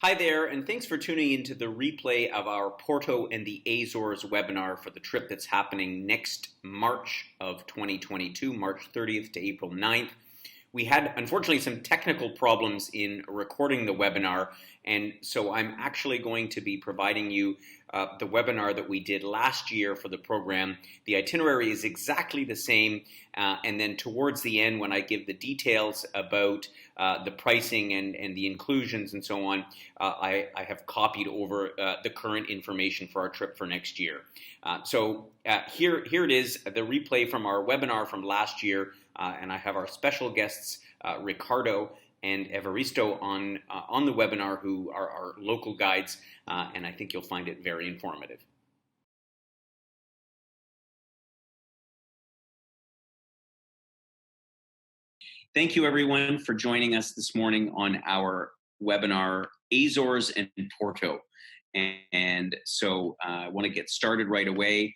Hi there, and thanks for tuning into the replay of our Porto and the Azores webinar for the trip that's happening next March of 2022, March 30th to April 9th. We had, unfortunately, some technical problems in recording the webinar, and so I'm actually going to be providing you the webinar that we did last year for the program. The itinerary is exactly the same, and then towards the end, when I give the details about the pricing and the inclusions and so on, I have copied over the current information for our trip for next year. So here it is, the replay from our webinar from last year, and I have our special guests, Ricardo and Evaristo, on the webinar, who are our local guides, and I think you'll find it very informative. Thank you, everyone, for joining us this morning on our webinar, Azores and Porto. And so I want to get started right away.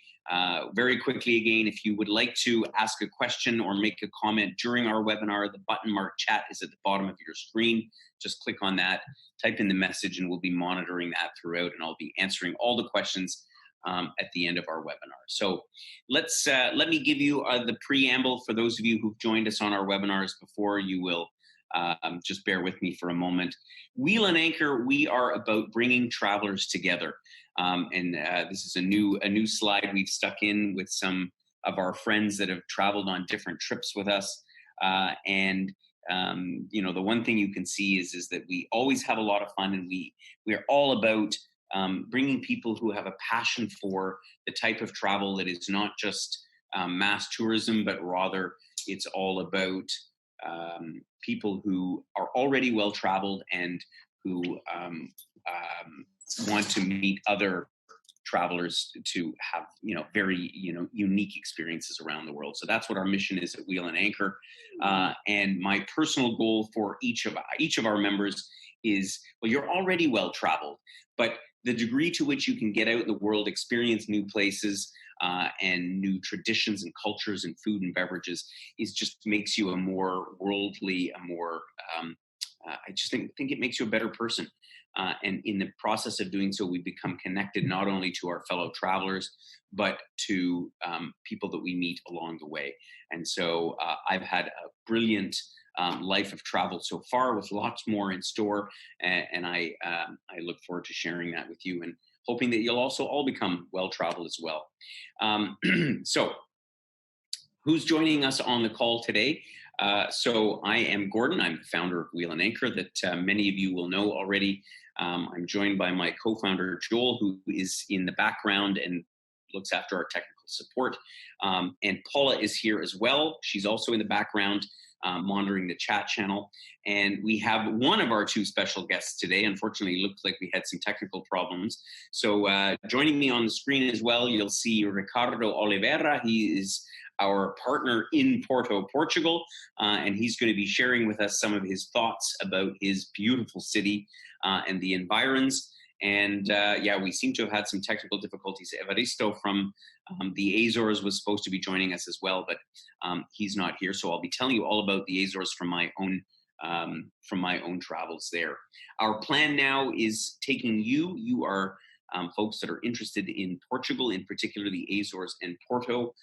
Very quickly again, if you would like to ask a question or make a comment during our webinar, the button marked chat is at the bottom of your screen. Just click on that, type in the message, and we'll be monitoring that throughout, and I'll be answering all the questions at the end of our webinar. So let me give you the preamble for those of you who've joined us on our webinars before. You will just bear with me for a moment. Wheel and Anchor, we are about bringing travelers together. This is a new slide we've stuck in with some of our friends that have traveled on different trips with us. The one thing you can see is that we always have a lot of fun, and we're all about bringing people who have a passion for the type of travel that is not just mass tourism, but rather it's all about people who are already well traveled and who want to meet other travelers to have very unique experiences around the world. So that's what our mission is at Wheel and Anchor. And my personal goal for each of our members is, well, you're already well traveled, but the degree to which you can get out in the world, experience new places and new traditions and cultures and food and beverages, is just makes you a more worldly, I just think it makes you a better person. And in the process of doing so, we become connected not only to our fellow travelers, but to people that we meet along the way. And so I've had a brilliant life of travel so far, with lots more in store. And I look forward to sharing that with you, and hoping that you'll also all become well-traveled as well. So who's joining us on the call today? So I am Gordon. I'm the founder of Wheel and Anchor that many of you will know already. I'm joined by my co-founder, Joel, who is in the background and looks after our technical support. And Paula is here as well. She's also in the background, monitoring the chat channel. And we have one of our two special guests today. Unfortunately, it looked like we had some technical problems. So joining me on the screen as well, you'll see Ricardo Oliveira. He is our partner in Porto, Portugal, and he's going to be sharing with us some of his thoughts about his beautiful city and the environs. And we seem to have had some technical difficulties. Evaristo from the Azores was supposed to be joining us as well, but he's not here. So I'll be telling you all about the Azores from my own travels there. Our plan now is taking you are folks that are interested in Portugal, in particular the Azores and Porto,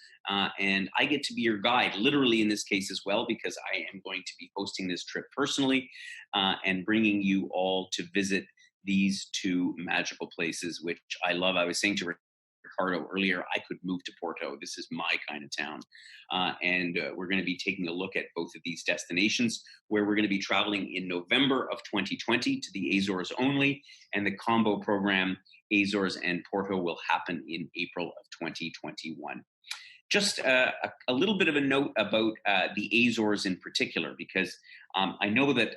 and I get to be your guide, literally in this case as well, because I am going to be hosting this trip personally and bringing you all to visit these two magical places, which I love. I was saying to Ricardo earlier, I could move to Porto. This is my kind of town. And we're going to be taking a look at both of these destinations, where we're going to be traveling in November of 2020 to the Azores only, and the combo program Azores and Porto will happen in April of 2021. Just a little bit of a note about the Azores in particular, because I know that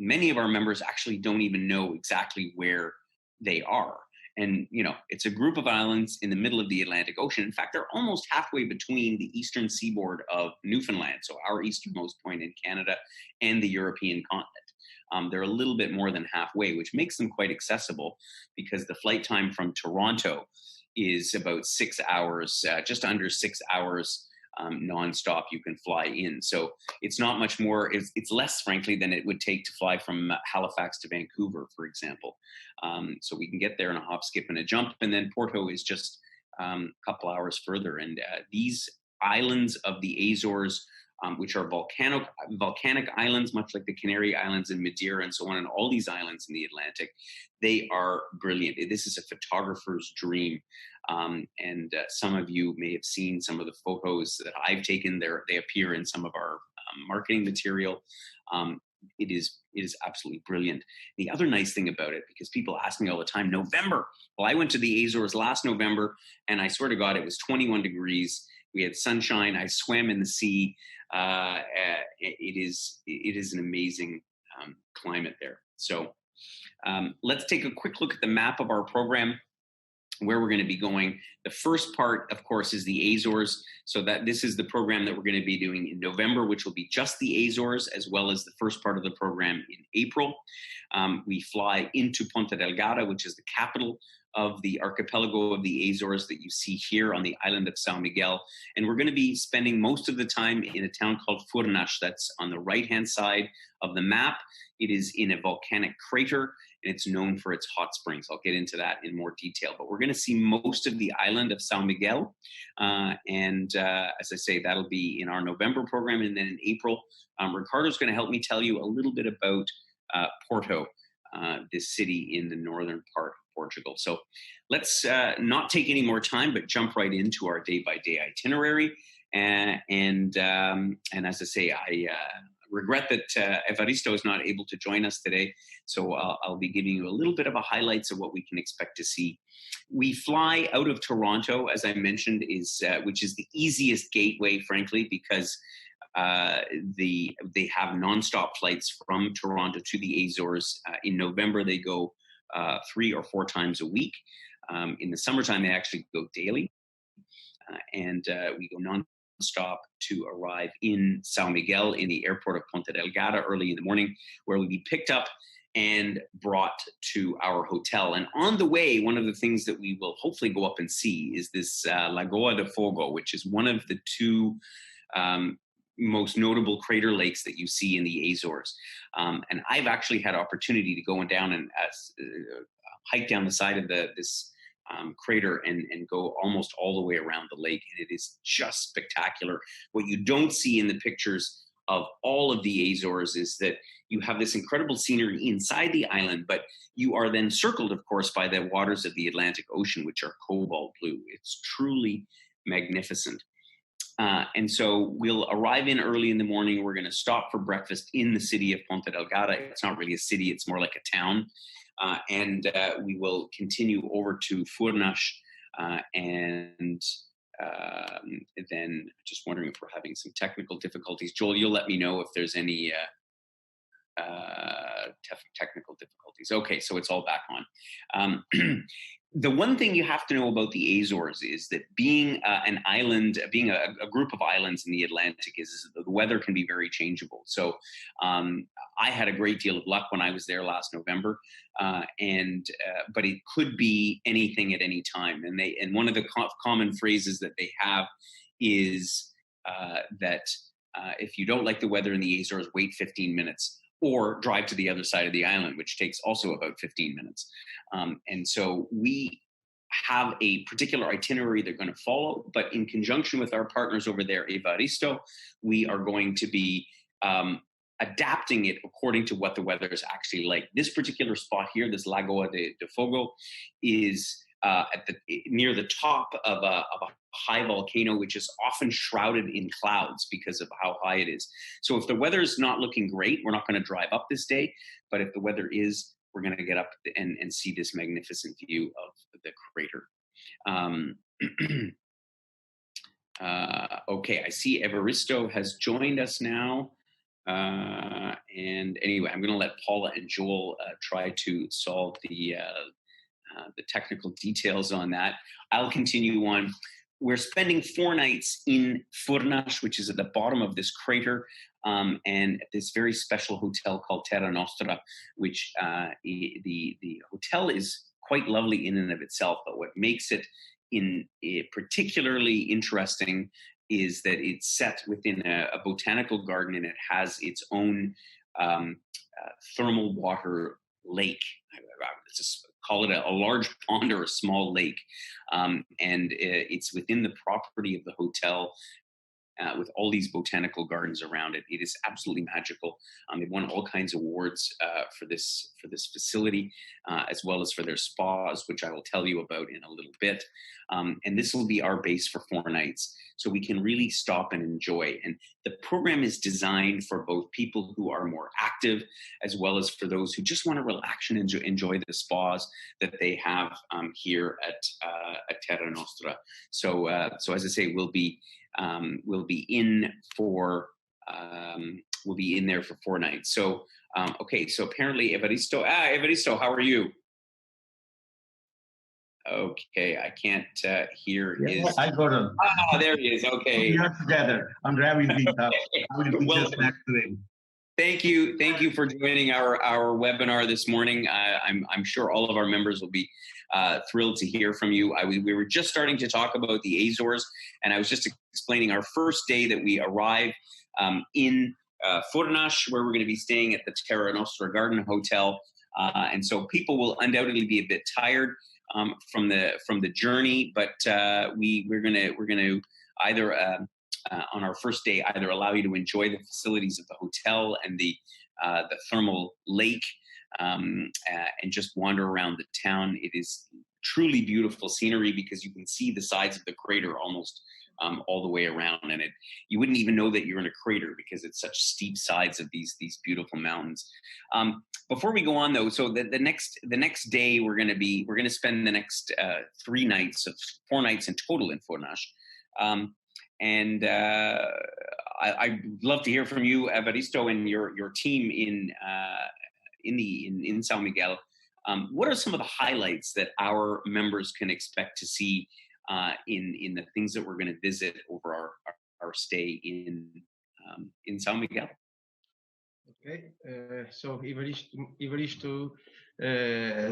many of our members actually don't even know exactly where they are. And, it's a group of islands in the middle of the Atlantic Ocean. In fact, they're almost halfway between the eastern seaboard of Newfoundland, so our easternmost point in Canada, and the European continent. They're a little bit more than halfway, which makes them quite accessible, because the flight time from Toronto is about 6 hours, just under 6 hours nonstop. You can fly in. So it's not much more, it's less, frankly, than it would take to fly from Halifax to Vancouver, for example. So we can get there in a hop, skip, and a jump. And then Porto is just a couple hours further. And these islands of the Azores, which are volcanic islands, much like the Canary Islands and Madeira and so on, and all these islands in the Atlantic, they are brilliant. This is a photographer's dream. And some of you may have seen some of the photos that I've taken there. They appear in some of our marketing material. It is absolutely brilliant. The other nice thing about it, because people ask me all the time, November. Well, I went to the Azores last November, and I swear to God, it was 21 degrees. We had sunshine. I swam in the sea. It is an amazing climate there. So let's take a quick look at the map of our program, where we're going to be going. The first part, of course, is the Azores. So that this is the program that we're going to be doing in November, which will be just the Azores, as well as the first part of the program in April. We fly into Ponta Delgada, which is the capital of the archipelago of the Azores that you see here on the island of São Miguel. And we're going to be spending most of the time in a town called Furnas, that's on the right-hand side of the map. It is in a volcanic crater, and it's known for its hot springs. I'll get into that in more detail, but we're going to see most of the island of São Miguel. As I say, that'll be in our November program. And then in April, Ricardo's going to help me tell you a little bit about Porto, this city in the northern part of Portugal. So let's not take any more time, but jump right into our day-by-day itinerary. And as I say, I regret that Evaristo is not able to join us today. So I'll be giving you a little bit of a highlights of what we can expect to see. We fly out of Toronto, as I mentioned, which is the easiest gateway, frankly, because they have nonstop flights from Toronto to the Azores. In November, they go 3 or 4 times a week. In the summertime, they actually go daily. And we go non-stop to arrive in São Miguel in the airport of Ponta Delgada early in the morning, where we'll be picked up and brought to our hotel. And on the way, one of the things that we will hopefully go up and see is this Lagoa de Fogo, which is one of the 2 most notable crater lakes that you see in the Azores. And I've actually had opportunity to go down and hike down the side of this crater and go almost all the way around the lake. And it is just spectacular. What you don't see in the pictures of all of the Azores is that you have this incredible scenery inside the island, but you are then circled, of course, by the waters of the Atlantic Ocean, which are cobalt blue. It's truly magnificent. And so we'll arrive in early in the morning. We're going to stop for breakfast in the city of Ponta Delgada. It's not really a city, it's more like a town. And we will continue over to Furnas, and then just wondering if we're having some technical difficulties. Joel, you'll let me know if there's any technical difficulties. Okay, so it's all back on. The one thing you have to know about the Azores is that being an island, being a group of islands in the Atlantic, is the weather can be very changeable. So I had a great deal of luck when I was there last November, but it could be anything at any time. And one of the common phrases that they have is that if you don't like the weather in the Azores, wait 15 minutes. Or drive to the other side of the island, which takes also about 15 minutes. And so we have a particular itinerary they're going to follow, but in conjunction with our partners over there, Evaristo, we are going to be adapting it according to what the weather is actually like. This particular spot here, this Lagoa de Fogo, is near the top of a high volcano, which is often shrouded in clouds because of how high it is. So if the weather is not looking great, we're not going to drive up this day. But if the weather is, we're going to get up and see this magnificent view of the crater. Okay, I see Evaristo has joined us now. And anyway, I'm going to let Paula and Joel try to solve the technical details on that. I'll continue on. We're spending 4 nights in Furnas, which is at the bottom of this crater, and at this very special hotel called Terra Nostra, which the hotel is quite lovely in and of itself, but what makes it particularly interesting is that it's set within a botanical garden, and it has its own um, thermal water lake. Let's just call it a large pond or a small lake, and it's within the property of the hotel, with all these botanical gardens around it. It is absolutely magical. They've won all kinds of awards for this facility, as well as for their spas, which I will tell you about in a little bit. And this will be our base for 4 nights, so we can really stop and enjoy. And the program is designed for both people who are more active, as well as for those who just want to relax and enjoy the spas that they have here at Terra Nostra. So as I say, we'll be in for we'll be in there for 4 nights. So okay, so apparently Evaristo, how are you? Okay, I can't hear his. I got him. Ah, there he is. Okay. We are together. I'm grabbing these up. I will be just Welcome. next to him. Thank you for joining our webinar this morning. I'm sure all of our members will be thrilled to hear from you. We were just starting to talk about the Azores, and I was just explaining our first day that we arrive in Furnas, where we're going to be staying at the Terra Nostra Garden Hotel, and so people will undoubtedly be a bit tired from the journey, but we're gonna either on our first day either allow you to enjoy the facilities of the hotel and the thermal lake, and just wander around the town. It is truly beautiful scenery because you can see the sides of the crater almost all the way around, and you wouldn't even know that you're in a crater because it's such steep sides of these beautiful mountains. Before we go on though, so the next day we're going to spend the next 3 nights, of 4 nights in total in Furnas. And I'd love to hear from you, Evaristo, and your team in São Miguel. What are some of the highlights that our members can expect to see in the things that we're going to visit over our stay in São Miguel? Okay, so Ivaristo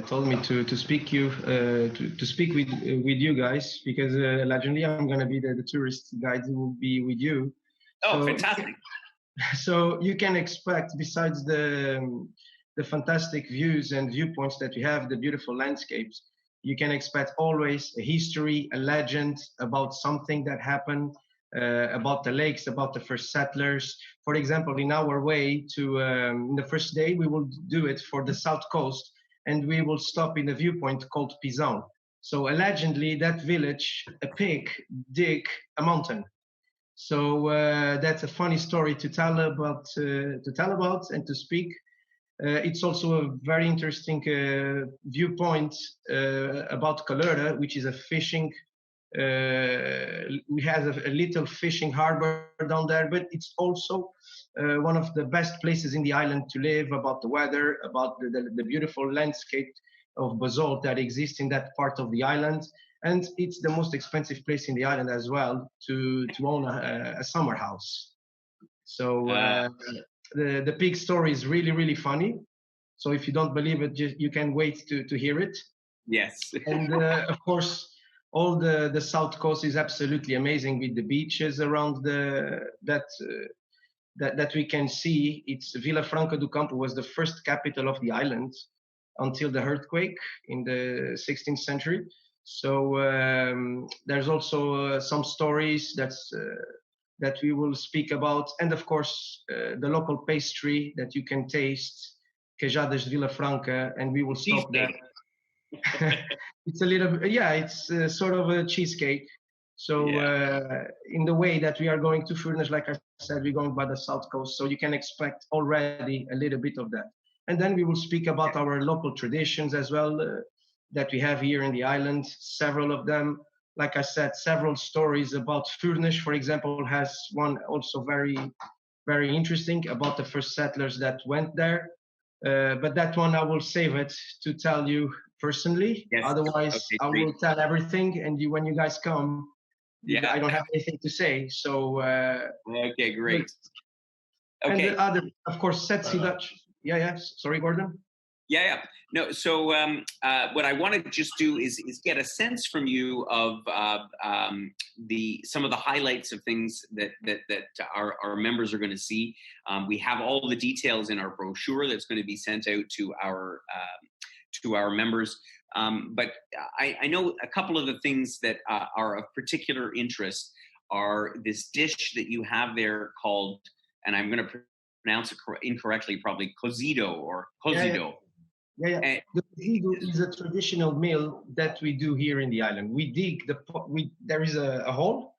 told me to speak with you guys, because allegedly I'm going to be the tourist guide who will be with you. Oh, so, fantastic! So you can expect, besides the fantastic views and viewpoints that we have, the beautiful landscapes, you can expect always a history, a legend about something that happened. About the lakes, about the first settlers. For example, in our way to the first day, we will do it for the south coast, and we will stop in a viewpoint called Pisão. So allegedly, that village, a pig dig a mountain. So that's a funny story to tell about and to speak. It's also a very interesting viewpoint about Calera, which is a fishing. We have a little fishing harbor down there, but it's also one of the best places in the island to live, about the weather, about the beautiful landscape of basalt that exists in that part of the island. And it's the most expensive place in the island as well to own a summer house. So the pig story is really, really funny. So if you don't believe it, you can wait to hear it. Yes. And of course, all the south coast is absolutely amazing, with the beaches around that we can see. It's Vila Franca do Campo was the first capital of the island until the earthquake in the 16th century. So there's also some stories that we will speak about, and of course the local pastry that you can taste, queijadas de Vila Franca, and we will stop there. It's a little, it's sort of a cheesecake. So in the way that we are going to Furnas, like I said, we're going by the south coast, so you can expect already a little bit of that. And then we will speak about our local traditions as well that we have here in the island, several of them. Like I said, several stories about Furnas, for example, has one also very, very interesting about the first settlers that went there. But that one I will save it to tell you personally. Yes. Otherwise, okay, I will tell everything, and when you guys come, I don't have anything to say. So okay, great. Okay. And the other, of course, Setsi Dutch. Sorry, Gordon. Yeah, yeah. No, so what I want to just do is get a sense from you of the some of the highlights of things that our members are going to see. We have all the details in our brochure that's going to be sent out to our members. But I know a couple of the things that are of particular interest are this dish that you have there called, and I'm going to pronounce it incorrectly, probably cozido or Yeah, yeah. cozido. Yeah, yeah. And, The cozido is a traditional meal that we do here in the island. We dig there is a hole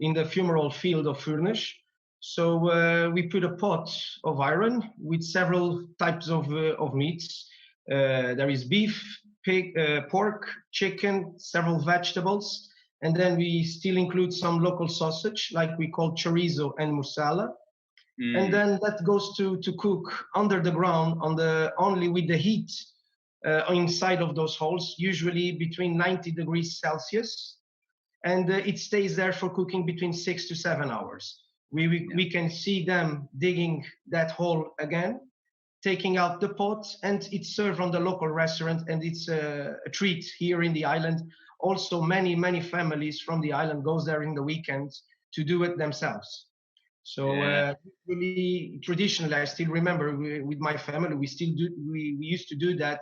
in the fumarole field of Furnas. So we put a pot of iron with several types of meats. There is beef, pig, pork, chicken, several vegetables, and then we still include some local sausage, like we call chorizo and mussala. And then that goes to cook under the ground only with the heat inside of those holes, usually between 90 degrees Celsius, and it stays there for cooking between 6 to 7 hours. We can see them digging that hole again, taking out the pot, and it's served on the local restaurant, and it's a treat here in the island. Also, many families from the island goes there in the weekends to do it themselves. So really, traditionally, I still remember with my family, we used to do that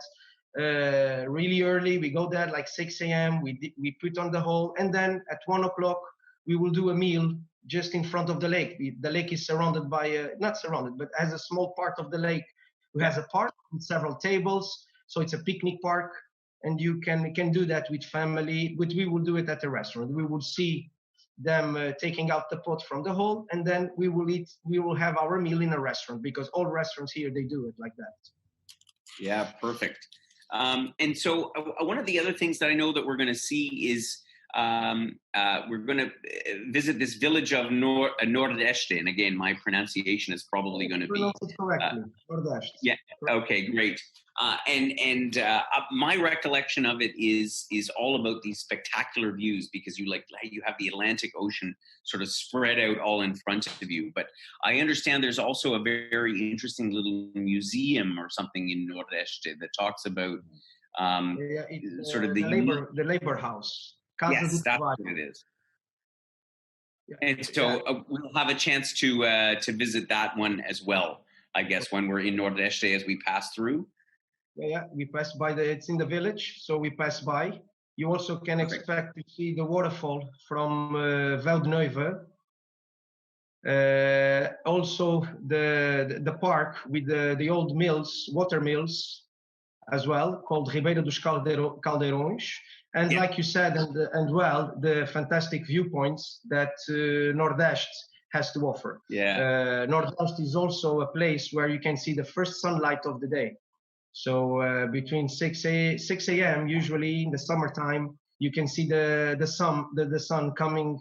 really early. We go there like 6 a.m. We put on the hole, and then at 1 o'clock we will do a meal just in front of the lake. The lake is surrounded by not surrounded, but has a small part of the lake who has a park with several tables. So it's a picnic park, and you can do that with family. But we will do it at a restaurant. We will see them taking out the pot from the hole, and then we will have our meal in a restaurant, because all restaurants here, they do it like that. Yeah, perfect. And so one of the other things that I know that we're going to see is we're going to visit this village of Nordeste. And again, my pronunciation is probably going to be correctly. Nordeste. Yeah. Okay. Great. And my recollection of it is all about these spectacular views, because you have the Atlantic Ocean sort of spread out all in front of you. But I understand there's also a very interesting little museum or something in Nordeste that talks about sort of the labor house. Yes, that's what it is. Yeah. And so we'll have a chance to visit that one as well, I guess, when we're in Nordeste as we pass through. Yeah, we pass by it's in the village, so we pass by. You also can expect to see the waterfall from Veldneuve. Also the park with the old mills, water mills as well, called Ribeira dos Caldeirões. And like you said, and well, the fantastic viewpoints that Nordeste has to offer. Yeah. Nordeste is also a place where you can see the first sunlight of the day. So between 6 a.m. usually in the summertime, you can see the sun coming,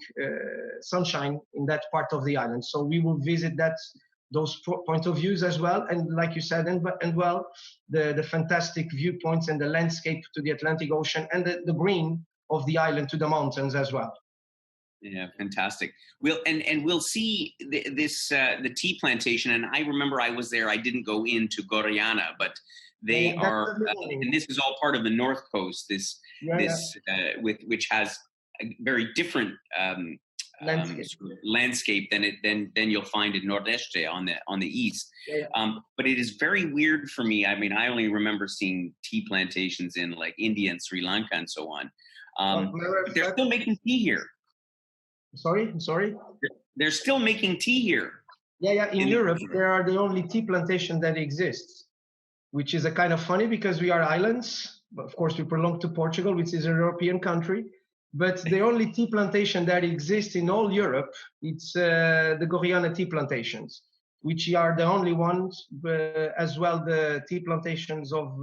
sunshine in that part of the island. So we will visit those point of views as well, and like you said, and well, the fantastic viewpoints and the landscape to the Atlantic Ocean, and the green of the island to the mountains as well. Yeah, fantastic. We'll see the tea plantation. And I remember I was there. I didn't go into Goriana, but they are, and this is all part of the North Coast. Which has a very different landscape than you'll find in Nordeste on the east. But it is very weird for me. I mean, I only remember seeing tea plantations in like India and Sri Lanka and so on. But they're still making tea here. Sorry. They're still making tea here. Yeah. In Europe, there are the only tea plantation that exists, which is a kind of funny because we are islands. But of course, we belong to Portugal, which is a European country. But the only tea plantation that exists in all Europe, it's the Goriana tea plantations, which are the only ones, as well the tea plantations of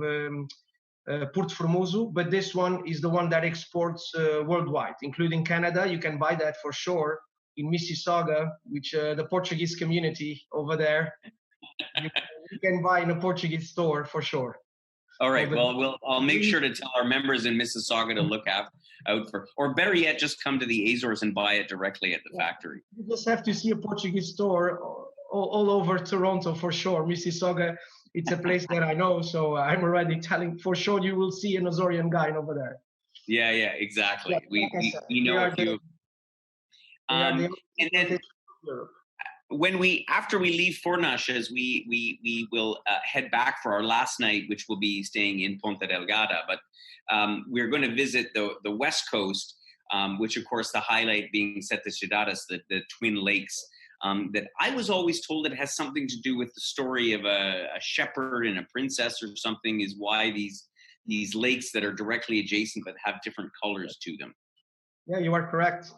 Porto Formoso. But this one is the one that exports worldwide, including Canada. You can buy that for sure in Mississauga, which the Portuguese community over there, you can buy in a Portuguese store for sure. All right. Well, I'll make sure to tell our members in Mississauga to look out for, or better yet, just come to the Azores and buy it directly at the factory. You just have to see a Portuguese store all over Toronto for sure. Mississauga it's a place that I know, so I'm already telling for sure you will see an Azorian guy over there. Yeah, Yeah, exactly. like I said, We they know a are few. the And then implementation of Europe. when after we leave Fornaches, we will head back for our last night, which will be staying in Ponta Delgada. But we're going to visit the west coast, which of course the highlight being Sete Cidades, the Twin Lakes. That I was always told it has something to do with the story of a shepherd and a princess or something. Is why these lakes that are directly adjacent but have different colors to them. Yeah, you are correct.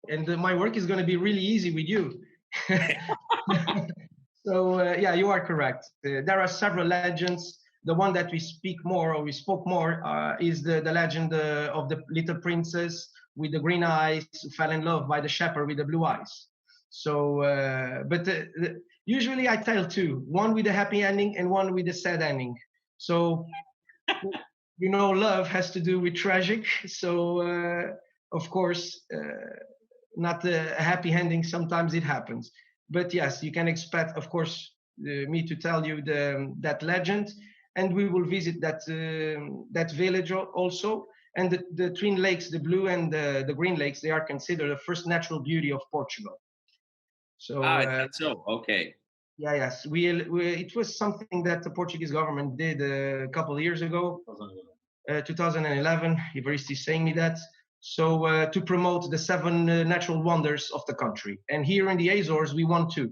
And my work is going to be really easy with you. So yeah, you are correct. There are several legends. The one that we speak more, or we spoke more, is the legend of the little princess with the green eyes who fell in love by the shepherd with the blue eyes. So, but usually I tell two: one with a happy ending and one with a sad ending. So you know, love has to do with tragic. So, of course, not a happy ending. Sometimes it happens. But yes, you can expect, of course, me to tell you that legend, and we will visit that village also. And the Twin Lakes, the blue and the green lakes, they are considered the first natural beauty of Portugal. So Is that so? Okay. yeah, yes, it was something that the Portuguese government did a couple of years ago, 2011. Ivaristi is saying me that. So to promote the seven natural wonders of the country, and here in the Azores we won two.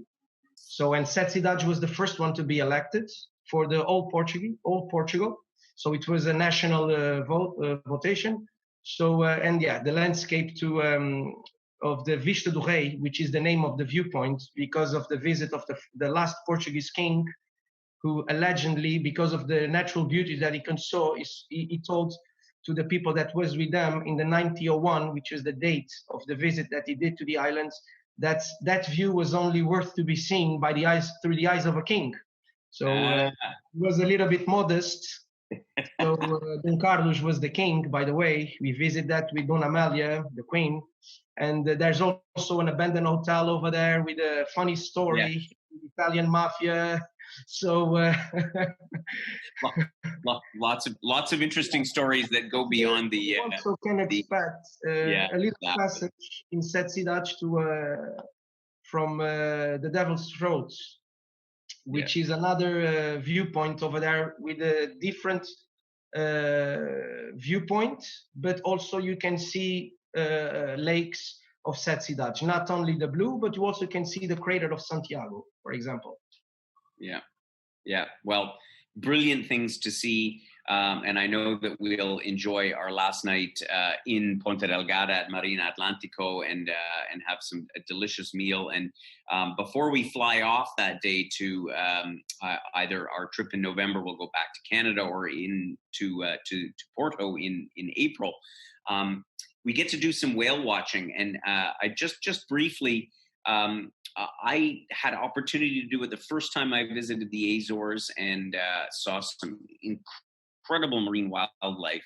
So and Setsidaj was the first one to be elected for the all Portugal. So it was a national votation. So and yeah, the landscape of the Vista do Rei, which is the name of the viewpoint, because of the visit of the last Portuguese king, who allegedly, because of the natural beauty that he saw, he told to the people that was with them in the 1901, which is the date of the visit that he did to the islands, that view was only worth to be seen by the eyes through the eyes of a king. So he was a little bit modest. So Don Carlos was the king, by the way. We visit that with Dona Amelia, the queen. And there's also an abandoned hotel over there with a funny story, Italian mafia. So lots of interesting stories that go beyond the. You also can expect a little passage in Setsidaj from the Devil's Throat, which is another viewpoint over there with a different viewpoint, but also you can see lakes of Setsidaj, not only the blue, but you also can see the crater of Santiago, for example. Yeah. Well, brilliant things to see. And I know that we'll enjoy our last night in Ponta Delgada at Marina Atlantico and have a delicious meal. And before we fly off that day to either our trip in November, we'll go back to Canada, or to Porto in April. We get to do some whale watching, and I just briefly. I had opportunity to do it the first time I visited the Azores and saw some incredible marine wildlife.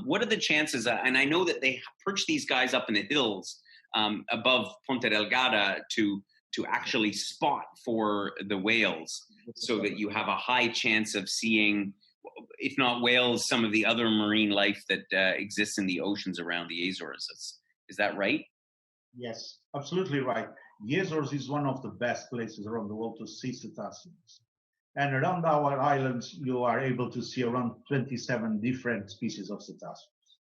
What are the chances? And I know that they perch these guys up in the hills above Ponta Delgada to actually spot for the whales, so that you have a high chance of seeing, if not whales, some of the other marine life that exists in the oceans around the Azores. Is that right? Yes, absolutely right. The Azores is one of the best places around the world to see cetaceans. And around our islands, you are able to see around 27 different species of cetaceans.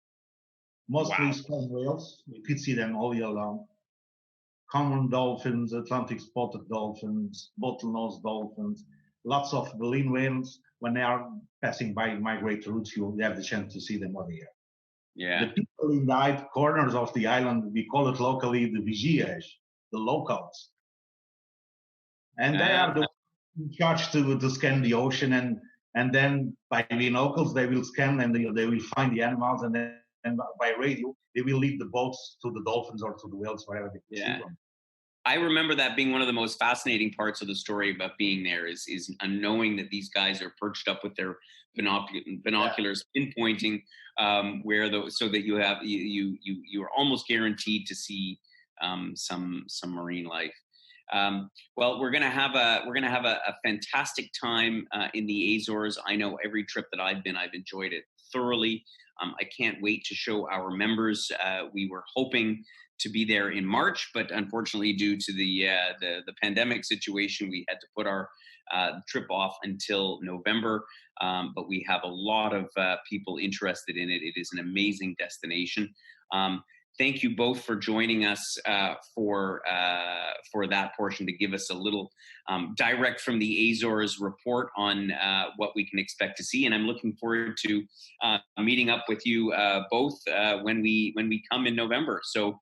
Mostly sperm whales, you could see them all year long. Common dolphins, Atlantic spotted dolphins, bottlenose dolphins, lots of baleen whales. When they are passing by migratory routes, you have the chance to see them over here. Yeah. The people in the corners of the island, we call it locally the vigias, the locals. And they are the ones in charge to scan the ocean, and then by binocles they will scan, and they will find the animals, and then by radio they will lead the boats to the dolphins or to the whales, wherever they can see them. I remember that being one of the most fascinating parts of the story about being there is knowing that these guys are perched up with their binoculars, pinpointing so that you are almost guaranteed to see some marine life. Well, we're gonna have a fantastic time in the Azores. I know every trip that I've been, I've enjoyed it thoroughly. I can't wait to show our members. We were hoping to be there in March, but unfortunately, due to the pandemic situation, we had to put our trip off until November. But we have a lot of people interested in it. It is an amazing destination. Thank you both for joining us for that portion to give us a little direct from the Azores report on what we can expect to see. And I'm looking forward to meeting up with you both when we come in November. So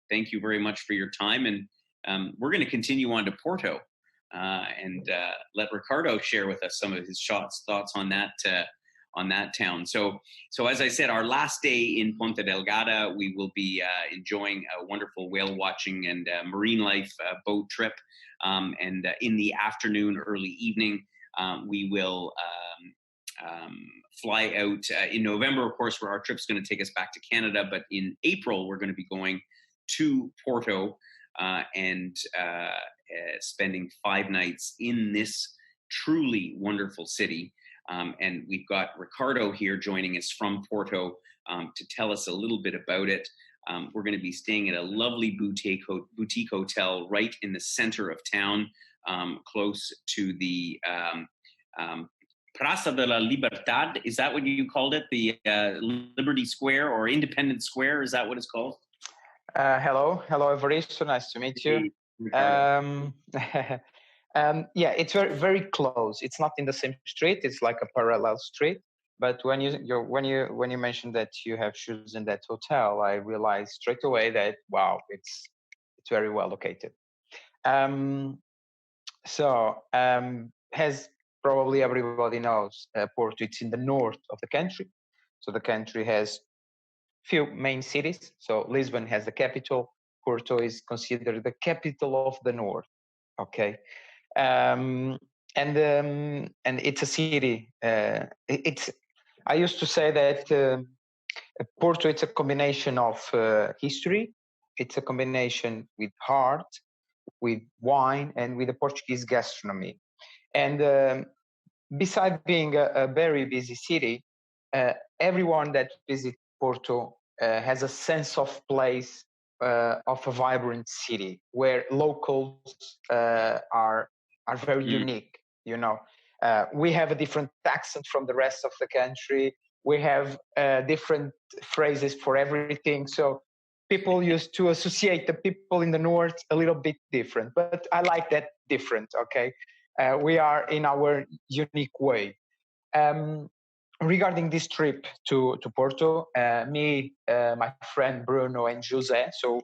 thank you very much for your time, and we're going to continue on to Porto and let Ricardo share with us some of his thoughts on that town. So as I said, our last day in Ponta Delgada, we will be enjoying a wonderful whale watching and marine life boat trip. And in the afternoon, early evening, we will fly out in November, of course, where our trip's going to take us back to Canada. But in April, we're going to be going to Porto and spending 5 nights in this truly wonderful city. And we've got Ricardo here joining us from Porto to tell us a little bit about it. We're going to be staying at a lovely boutique hotel right in the center of town, close to the Praça de la Libertad. Is that what you called it? The Liberty Square or Independence Square? Is that what it's called? Hello, Evaristo. Nice to meet you. Yeah, it's very, very close. It's not in the same street. It's like a parallel street. But when you mentioned that you have shoes in that hotel, I realized straight away that wow, it's very well located. As probably everybody knows, Porto, it's in the north of the country. So the country has few main cities. So Lisbon has the capital. Porto is considered the capital of the north. Okay. And it's a city. I used to say that Porto, it's a combination of history. It's a combination with art, with wine, and with the Portuguese gastronomy. And besides being a very busy city, everyone that visits Porto has a sense of place of a vibrant city where locals are very unique. You know, we have a different accent from the rest of the country. We have different phrases for everything. So people used to associate the people in the north a little bit different, but I like that different. Okay, we are in our unique way. Regarding this trip to Porto, me, my friend Bruno and Jose, so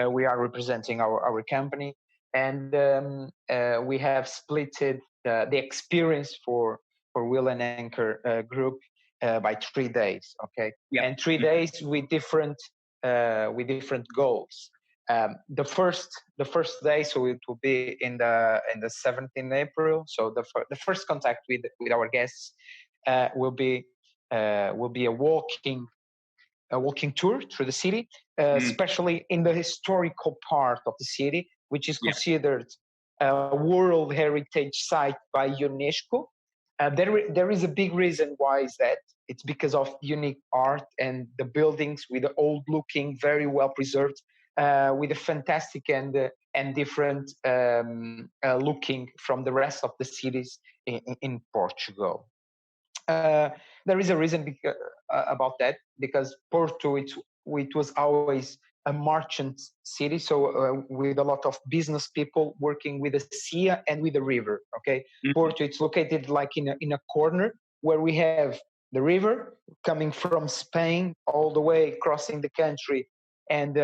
we are representing our company, and we have splitted the experience for Wheel and Anchor group by 3 days. Okay, yep. And 3 days with different goals. The first day, so it will be in the 17th April. So the first contact with our guests will be a walking tour through the city, especially in the historical part of the city, which is considered a World Heritage Site by UNESCO. There is a big reason why is that. It's because of unique art and the buildings with the old looking, very well preserved, with a fantastic and different looking from the rest of the cities in Portugal. There is a reason about that, because Porto it was always a merchant city, so with a lot of business people working with the sea and with the river. Okay, Porto it's located like in a corner where we have the river coming from Spain all the way crossing the country and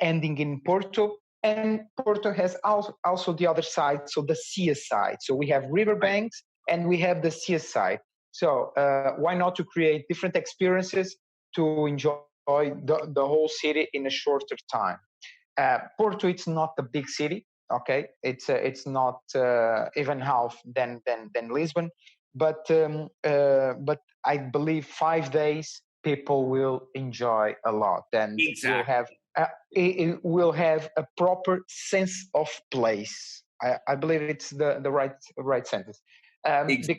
ending in Porto. And Porto has also the other side, so the sea side. So we have riverbanks and we have the sea side. So why not to create different experiences to enjoy the whole city in a shorter time? Porto, it's not a big city. Okay, it's not even half than Lisbon, but I believe 5 days people will enjoy a lot. Then we'll have it will have a proper sense of place. I believe it's the right sentence, Exactly.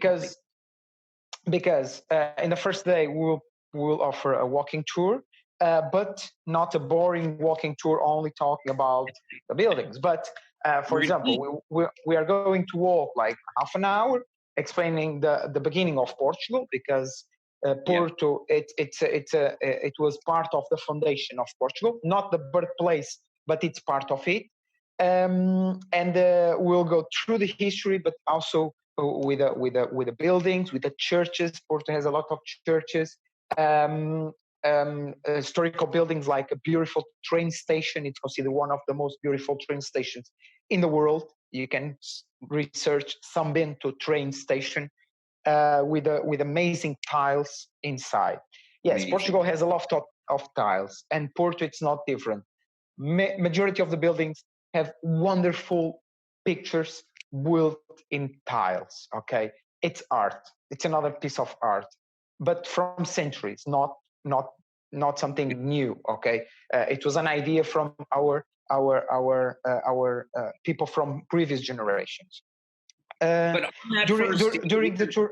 because in the first day we'll offer a walking tour, but not a boring walking tour only talking about the buildings. But for We're gonna eat. example, we are going to walk like half an hour explaining the beginning of Portugal, because Yeah, Porto it was part of the foundation of Portugal, not the birthplace, but it's part of it. And we'll go through the history, but also with the buildings, with the churches. Porto has a lot of churches, um, historical buildings like a beautiful train station. It's considered one of the most beautiful train stations in the world. You can research Sambento train station, with amazing tiles inside. Yes, amazing. Portugal has a lot of tiles, and Porto it's not different. Majority of the buildings have wonderful pictures built in tiles. Okay, it's art. It's another piece of art, but from centuries, not something new. Okay, it was an idea from our people from previous generations. But on that first During the tour.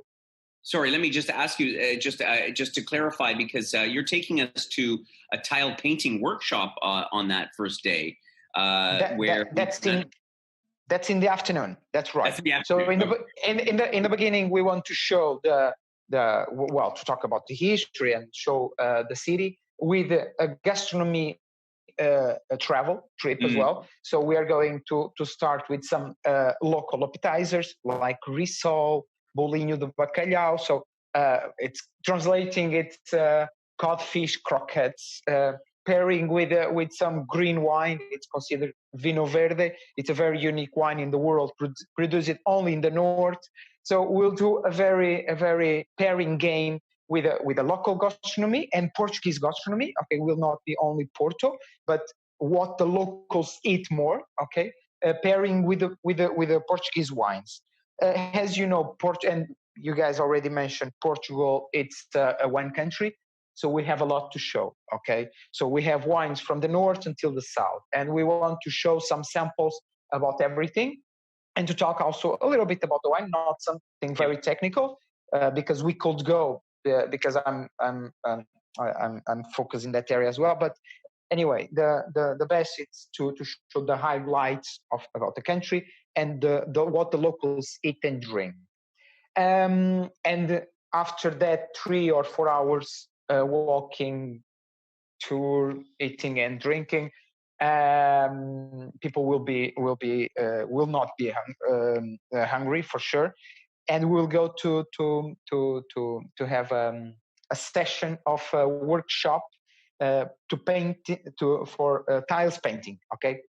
Sorry, let me just ask you, just to clarify, because you're taking us to a tile painting workshop on that first day, where That's in the afternoon. That's right. that's the So afternoon. in the beginning, we want to show to talk about the history and show the city with a gastronomy a travel trip as Mm, well. So we are going to start with some local appetizers like risol, bolinho de bacalhau. So it's translating it's codfish croquettes. Pairing with some green wine, it's considered vino verde. It's a very unique wine in the world, produced only in the north. So we'll do a very pairing game with a local gastronomy and Portuguese gastronomy. Okay, will not be only Porto, but what the locals eat more. Okay, pairing with the Portuguese wines. As you know, and you guys already mentioned Portugal. It's a wine country, so we have a lot to show. Okay, so we have wines from the north until the south, and we want to show some samples about everything, and to talk also a little bit about the wine, not something yeah, very technical, because we could go because I'm focused in that area as well. But anyway, the best is to show the highlights of about the country and what the locals eat and drink. And after that, 3 or 4 hours walking, tour, eating and drinking, people will not be hungry for sure, and we'll go to have a session of a workshop to paint for tiles painting. Okay,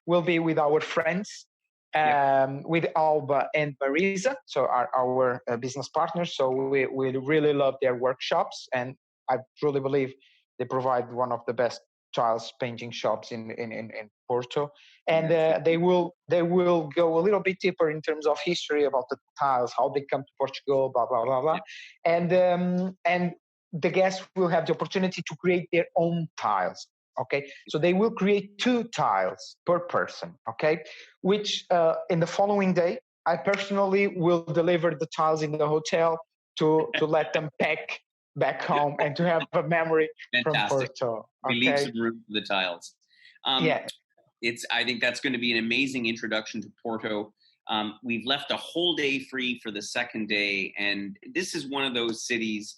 we'll be with our friends, yeah. with Alba and Marisa, so our business partners. So we really love their workshops, and I truly believe they provide one of the best tiles painting shops in Porto. And they will go a little bit deeper in terms of history about the tiles, how they come to Portugal, blah blah blah blah, and the guests will have the opportunity to create their own tiles. Okay, so they will create 2 tiles per person. Okay, which in the following day, I personally will deliver the tiles in the hotel to let them pack back home and to have a memory from Fantastic. Porto. We leave Okay, some room for the tiles. Um, yeah. I think that's going to be an amazing introduction to Porto. We've left a whole day free for the second day, and this is one of those cities,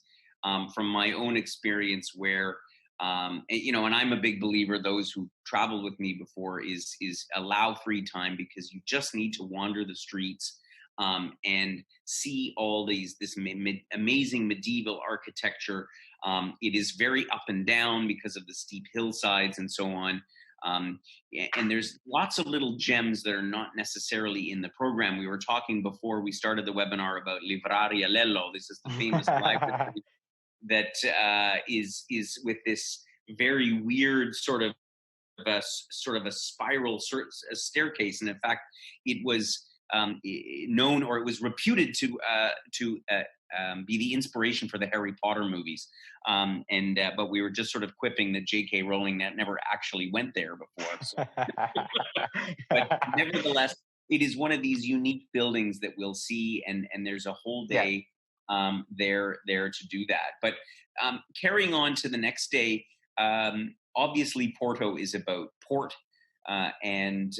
from my own experience, where and I'm a big believer. Those who traveled with me before is allow free time, because you just need to wander the streets, and see all this amazing medieval architecture. It is very up and down because of the steep hillsides and so on. Um, and there's lots of little gems that are not necessarily in the program. We were talking before we started the webinar about Livraria Lello. This is the famous library that is with this very weird sort of a spiral a staircase, and in fact, it was known, or it was reputed to be the inspiration for the Harry Potter movies. But we were just sort of quipping that J.K. Rowling never actually went there before. So. But nevertheless, it is one of these unique buildings that we'll see, and there's a whole day there to do that. But carrying on to the next day, obviously Porto is about port. And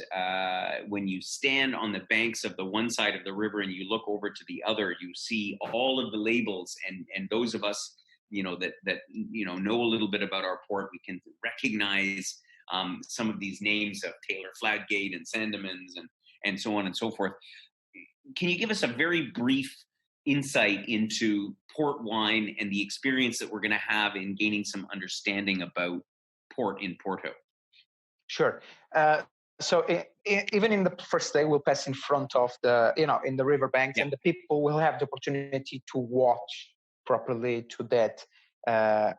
when you stand on the banks of the one side of the river and you look over to the other, you see all of the labels, and those of us, that know a little bit about our port, we can recognize some of these names of Taylor Fladgate and Sandemans and so on and so forth. Can you give us a very brief insight into port wine and the experience that we're going to have in gaining some understanding about port in Porto? Sure. So even in the first day, we'll pass in front of in the riverbanks, and the people will have the opportunity to watch properly to that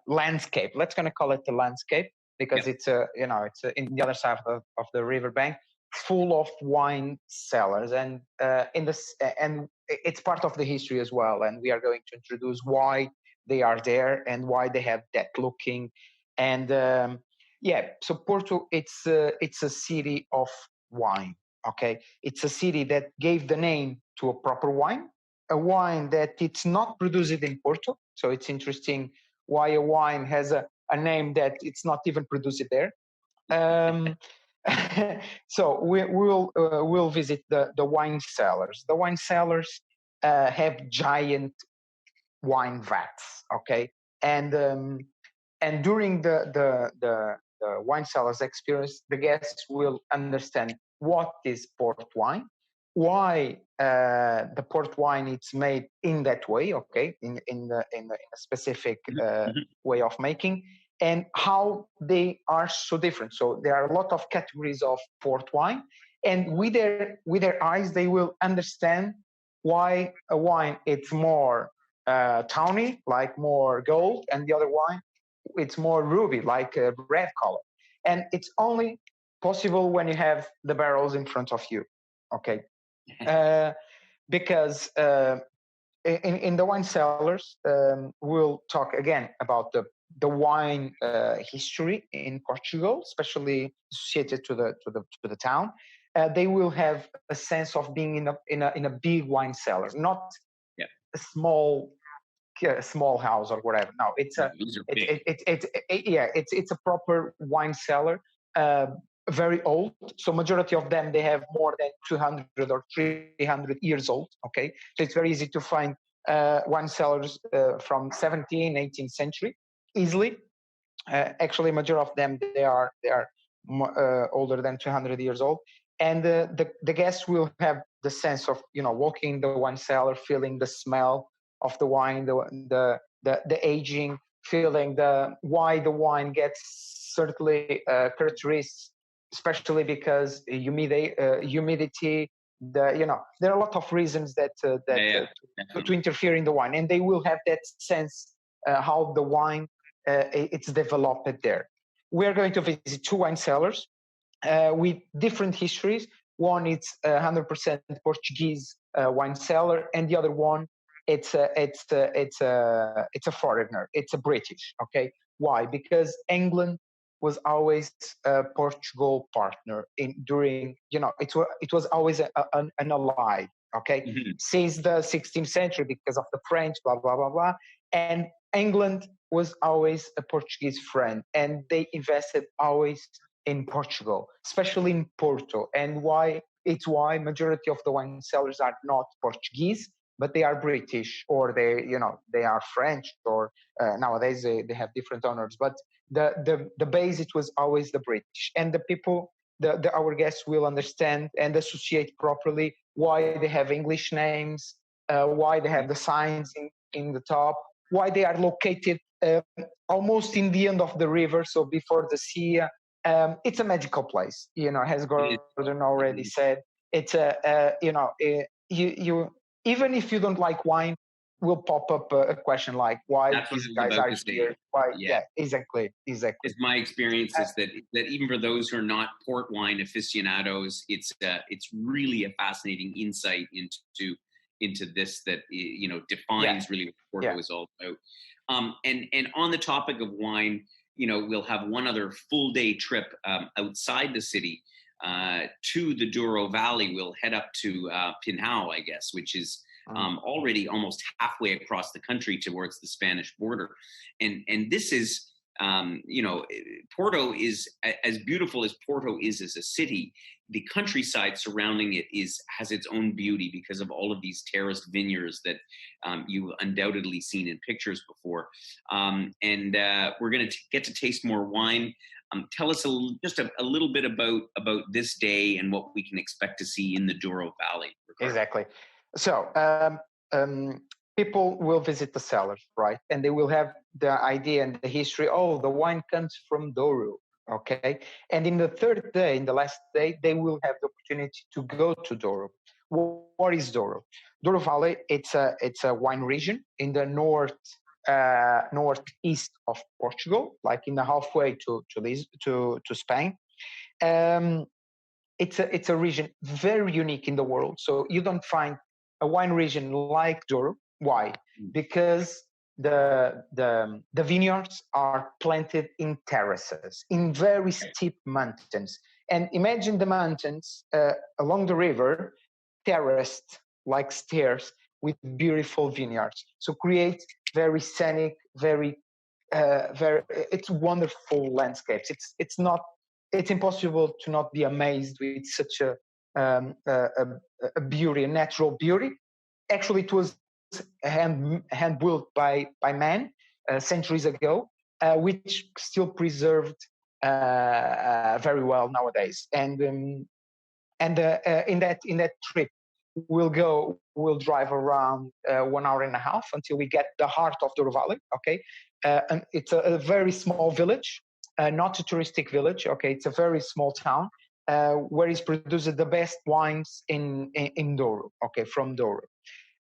landscape. Let's gonna call it the landscape, because it's in the other side of the riverbank, full of wine cellars, and and it's part of the history as well. And we are going to introduce why they are there and why they have that looking. And so Porto, it's a city of wine. Okay, it's a city that gave the name to a proper wine, a wine that it's not produced in Porto. So it's interesting why a wine has a name that it's not even produced there. So we'll visit the wine cellars. The wine cellars have giant wine vats. Okay, and during the wine cellars experience, the guests will understand what is port wine, why the port wine is made in that way, okay, in a specific way of making, and how they are so different. So there are a lot of categories of port wine, and with their eyes they will understand why a wine it's more tawny, like more gold, and the other wine it's more ruby, like a red color. And it's only possible when you have the barrels in front of you, okay? Because in the wine cellars, we'll talk again about the wine history in Portugal, especially associated to the town. They will have a sense of being in a big wine cellar, not a small house or whatever. No, it's a proper wine cellar, very old. So majority of them, they have more than 200 or 300 years old. Okay, so it's very easy to find wine cellars from 17th, 18th century easily. Actually, majority of them they are older than 200 years old. And the guests will have the sense of walking the wine cellar, feeling the smell of the wine, the aging, feeling why the wine gets certainly characteristics, especially because humidity. There are a lot of reasons that to interfere in the wine, and they will have that sense how the wine it's developed there. We are going to visit two wine cellars with different histories. One is 100% Portuguese wine cellar, and the other one it's a foreigner. It's a British. Okay, why? Because England was always a Portugal partner during it was always an ally. Okay, since the 16th century because of the French, blah blah blah blah, and England was always a Portuguese friend, and they invested always in Portugal, especially in Porto. And why majority of the wine cellars are not Portuguese, but they are British, or they are French, or nowadays they have different owners. But the base, it was always the British, and the people, our guests will understand and associate properly why they have English names, why they have the signs in the top, why they are located almost in the end of the river, so before the sea. It's a magical place, as Gordon already said. It's you even if you don't like wine, will pop up a question like why these guys are here. Why? Yeah, exactly. It's my experience is that even for those who are not port wine aficionados, it's really a fascinating insight into into this that Yeah, defines really what yeah, Porto is all about. And on the topic of wine, we'll have one other full day trip outside the city to the Douro Valley. We'll head up to Pinhao, I guess, which is already almost halfway across the country towards the Spanish border. And this is, Porto is as beautiful as Porto is as a city. The countryside surrounding it has its own beauty because of all of these terraced vineyards that you've undoubtedly seen in pictures before. And we're going to get to taste more wine. Tell us just a little bit about this day and what we can expect to see in the Douro Valley, Ricardo. exactly. So people will visit the cellars, right? And they will have the idea and the history. Oh, the wine comes from Douro. Okay. And in the third day, in the last day, they will have the opportunity to go to Douro. What is Douro? Douro Valley, it's a wine region in the northeast of Portugal, like in the halfway to Spain. It's a region very unique in the world. So you don't find a wine region like Douro. Why? Because the vineyards are planted in terraces, in very steep mountains. And imagine the mountains along the river, terraced like stairs with beautiful vineyards. So create very scenic, very it's wonderful landscapes. It's impossible to not be amazed with such a beauty, a natural beauty. Actually, it was hand built by man centuries ago, which still preserved very well nowadays. And in that trip, we'll drive around 1 hour and a half until we get the heart of Douro Valley. Okay, and it's a very small village. Not a touristic village. Okay, it's a very small town where is produced the best wines in Douro. Okay, from Douro.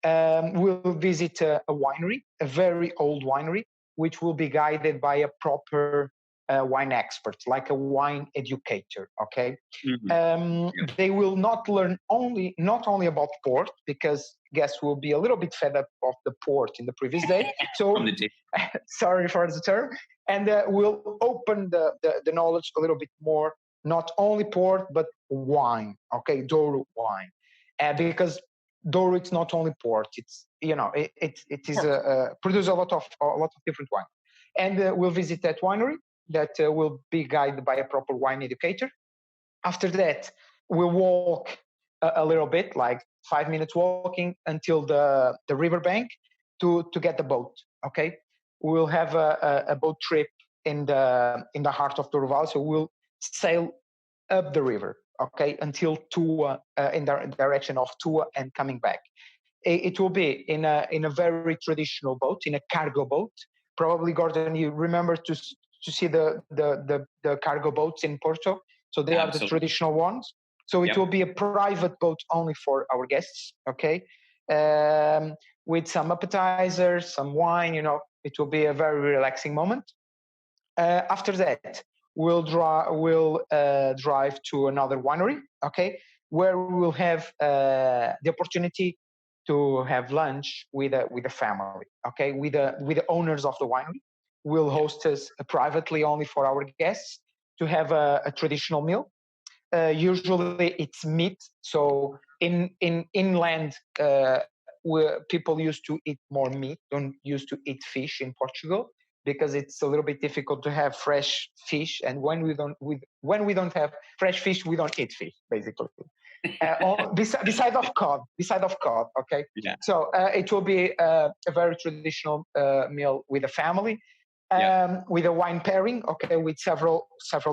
We'll visit a winery, a very old winery, which will be guided by a proper wine expert, like a wine educator. Okay, they will not learn not only about port, because guests will be a little bit fed up of the port in the previous day. So sorry for the term. And we'll open the knowledge a little bit more, not only port, but wine, okay, Douro wine. Because Douro, it's not only port, it's, it is produce a lot of different wine. And we'll visit that winery that will be guided by a proper wine educator. After that, we'll walk a little bit, like 5 minutes walking until the riverbank to get the boat, okay? We'll have a boat trip in the heart of Douro Valley. So we'll sail up the river, okay, until Tua, in the direction of Tua and coming back. It will be in a very traditional boat, in a cargo boat. Probably, Gordon, you remember to see the cargo boats in Porto. So they are the traditional ones. So it will be a private boat only for our guests, okay, with some appetizers, some wine. It will be a very relaxing moment. After that, we'll drive to another winery, okay, where we will have the opportunity to have lunch with a family, okay, with the owners of the winery. Will host us privately only for our guests to have a traditional meal. Usually it's meat. So in inland, where people used to eat more meat, don't used to eat fish in Portugal, because it's a little bit difficult to have fresh fish. And when we don't have fresh fish, we don't eat fish, basically. Beside of cod, okay. Yeah. So it will be a very traditional meal with a family, with a wine pairing, okay, with several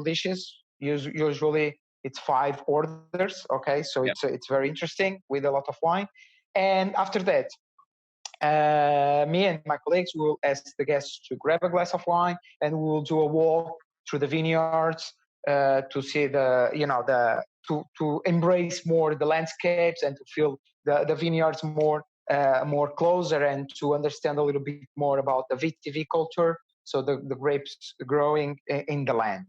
dishes. Usually it's 5 orders, okay. So it's very interesting with a lot of wine. And after that, me and my colleagues will ask the guests to grab a glass of wine, and we will do a walk through the vineyards to see to embrace more the landscapes and to feel the vineyards more closer, and to understand a little bit more about the viticulture, so the grapes growing in the land.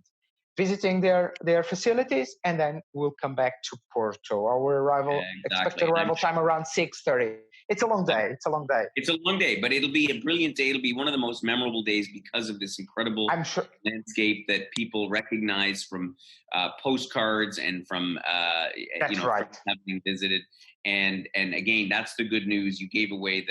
Visiting their facilities, and then we'll come back to Porto. Our expected arrival time around 6:30. It's a long day. It's a long day. It's a long day, but it'll be a brilliant day. It'll be one of the most memorable days because of this incredible I'm sure. landscape that people recognize from postcards and from That's right. having visited. And again, that's the good news. You gave away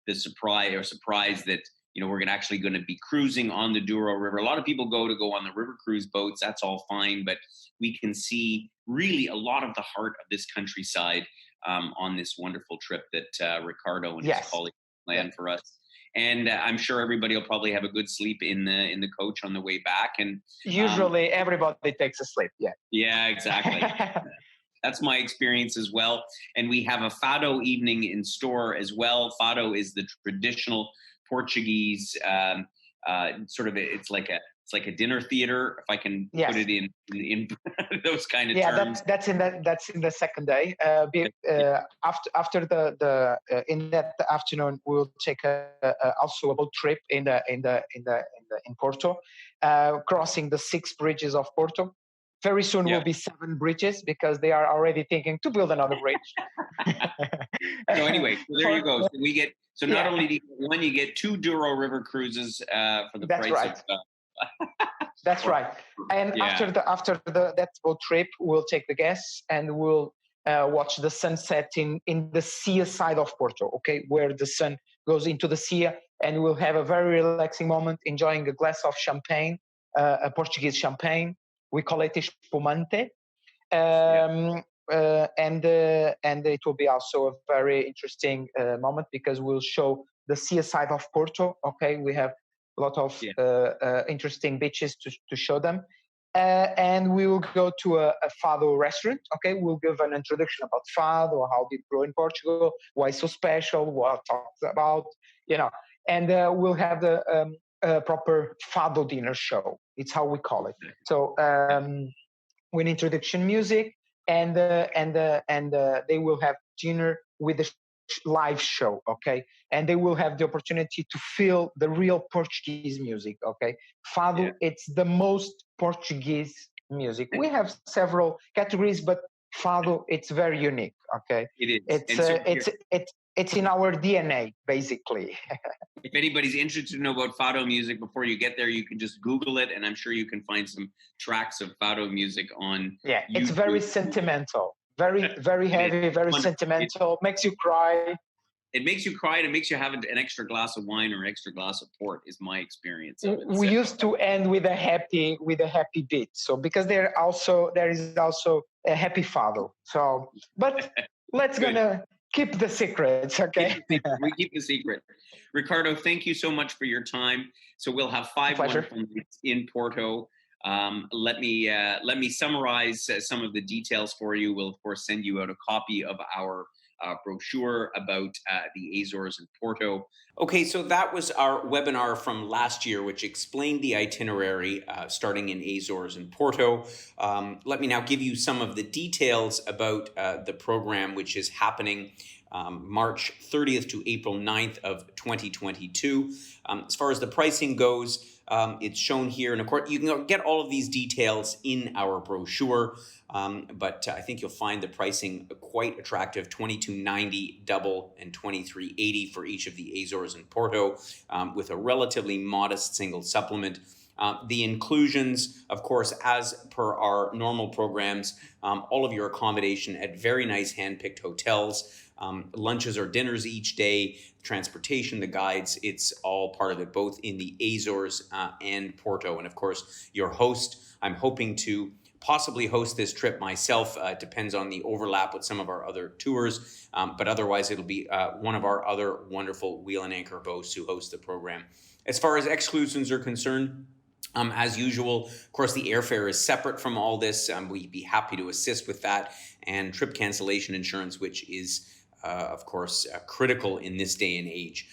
the surprise that we're actually going to be cruising on the Douro River. A lot of people go on the river cruise boats. That's all fine, but we can see really a lot of the heart of this countryside on this wonderful trip that Ricardo and his colleagues planned for us. And I'm sure everybody will probably have a good sleep in the coach on the way back. And usually everybody takes a sleep. Yeah. Yeah, exactly. That's my experience as well. And we have a fado evening in store as well. Fado is the traditional Portuguese sort of it's like a dinner theater, if I can put it in those kind of terms. That's in the second day. After the in that afternoon, we'll take also a boat trip in Porto, crossing the 6 bridges of Porto. Very soon will be 7 bridges because they are already thinking to build another bridge. So anyway, there you go. So not only do you get one, you get 2 Douro River cruises for the price of. That's right. And after that boat trip, we'll take the guests and we'll watch the sunset in the sea side of Porto. Okay, where the sun goes into the sea, and we'll have a very relaxing moment, enjoying a glass of champagne, a Portuguese champagne. We call it espumante. And it will be also a very interesting moment because we'll show the sea side of Porto. Okay, we have a lot of interesting beaches to show them. And we will go to a fado restaurant. Okay, we'll give an introduction about fado, how did it grow in Portugal, why it's so special, what it talks about, and we'll have the proper fado dinner show. It's how we call it. So with introduction music, and they will have dinner with the live show. Okay, and they will have the opportunity to feel the real Portuguese music. Okay, fado, it's the most Portuguese music. We have several categories, but fado, it's very unique. Okay, it is. It's in our DNA, basically. If anybody's interested to know about fado music before you get there, you can just Google it, and I'm sure you can find some tracks of fado music on YouTube. It's very sentimental, very, very heavy, very sentimental, makes you cry. It makes you cry, and it makes you have an extra glass of wine or extra glass of port, is my experience of it. We used to end with a happy beat. So because there is also a happy fado. So, but let's gonna keep the secrets, okay? We keep the secret. Ricardo, thank you so much for your time. So we'll have 5 wonderful nights in Porto. Let me summarize some of the details for you. We'll, of course, send you out a copy of our brochure about the Azores and Porto. Okay, so that was our webinar from last year, which explained the itinerary starting in Azores and Porto. Let me now give you some of the details about the program, which is happening March 30th to April 9th of 2022. As far as the pricing goes, it's shown here. And of course, you can get all of these details in our brochure. But I think you'll find the pricing quite attractive, $22.90 double and $23.80 for each of the Azores and Porto, with a relatively modest single supplement. The inclusions, of course, as per our normal programs, all of your accommodation at very nice hand-picked hotels, lunches or dinners each day, transportation, the guides, it's all part of it, both in the Azores and Porto. And of course, your host, I'm hoping to possibly host this trip myself. Depends on the overlap with some of our other tours, but otherwise it'll be one of our other wonderful Wheel and Anchor hosts who host the program. As far as exclusions are concerned, as usual, of course, the airfare is separate from all this. We'd be happy to assist with that, and trip cancellation insurance, which is of course, critical in this day and age.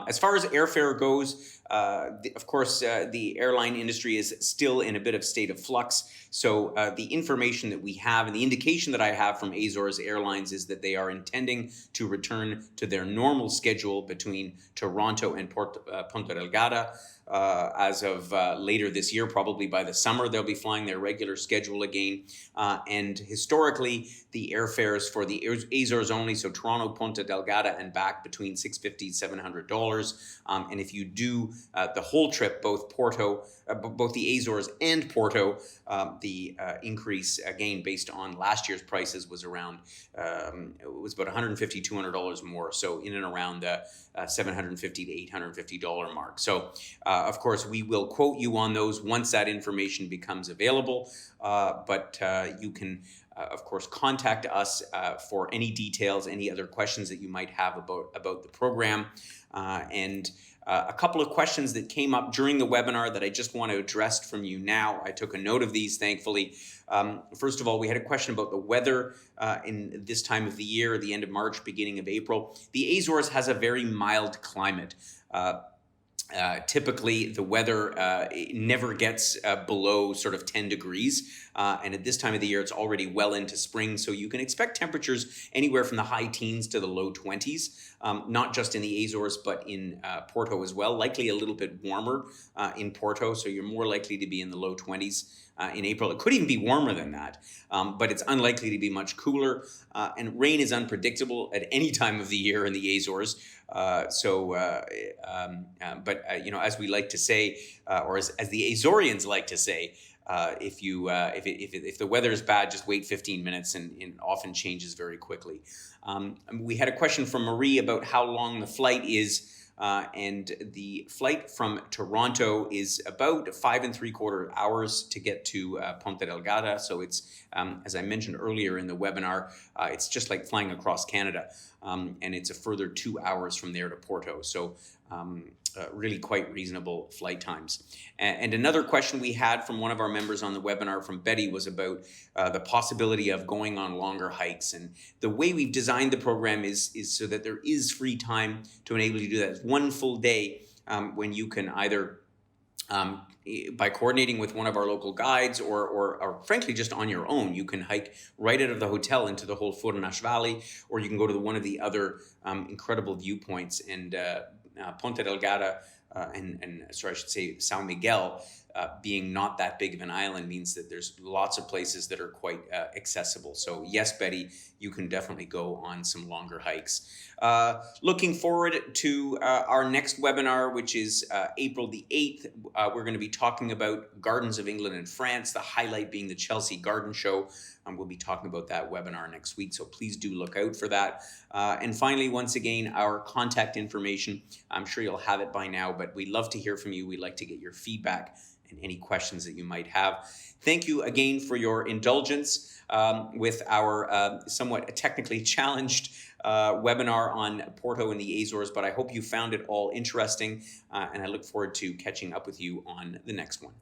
As far as airfare goes, Of course, the airline industry is still in a bit of state of flux. So the information that we have and the indication that I have from Azores Airlines is that they are intending to return to their normal schedule between Toronto and Ponta Delgada as of later this year. Probably by the summer, they'll be flying their regular schedule again. And historically, the airfares for the Azores only, so Toronto, Ponta Delgada, and back between $650 $700. And if you do the whole trip, both the Azores and Porto, the increase again based on last year's prices was around it was about $150 $200 more, so in and around the $750 to $850 mark. So of course we will quote you on those once that information becomes available, but you can of course contact us for any details, any other questions that you might have about the program. And a couple of questions that came up during the webinar that I just want to address from you now. I took a note of these, thankfully. First of all, we had a question about the weather in this time of the year, the end of March, beginning of April. The Azores has a very mild climate. Typically, the weather never gets below sort of 10 degrees. And at this time of the year, it's already well into spring. So you can expect temperatures anywhere from the high teens to the low 20s, not just in the Azores, but in Porto as well. Likely a little bit warmer in Porto. So you're more likely to be in the low 20s. In April. It could even be warmer than that, but it's unlikely to be much cooler. And rain is unpredictable at any time of the year in the Azores. But as we like to say, or as the Azorians like to say, if the weather is bad, just wait 15 minutes, and it often changes very quickly. We had a question from Marie about how long the flight is. And the flight from Toronto is about 5 3/4 hours to get to Ponta Delgada. So it's, as I mentioned earlier in the webinar, it's just like flying across Canada. And it's a further 2 hours from there to Porto. So really quite reasonable flight times. And another question we had from one of our members on the webinar, from Betty, was about the possibility of going on longer hikes. And the way we've designed the program is so that there is free time to enable you to do that. It's one full day when you can either by coordinating with one of our local guides or frankly just on your own, you can hike right out of the hotel into the whole Furnas Valley, or you can go to one of the other incredible viewpoints. And Ponta Delgada and I should say São Miguel, being not that big of an island, means that there's lots of places that are quite accessible. So yes, Betty, you can definitely go on some longer hikes. Looking forward to our next webinar, which is April the 8th. We're going to be talking about Gardens of England and France, the highlight being the Chelsea Garden Show. We'll be talking about that webinar next week, so please do look out for that. And finally, once again, our contact information. I'm sure you'll have it by now, but we'd love to hear from you. We'd like to get your feedback and any questions that you might have. Thank you again for your indulgence with our somewhat technically challenged webinar on Porto and the Azores, but I hope you found it all interesting, and I look forward to catching up with you on the next one.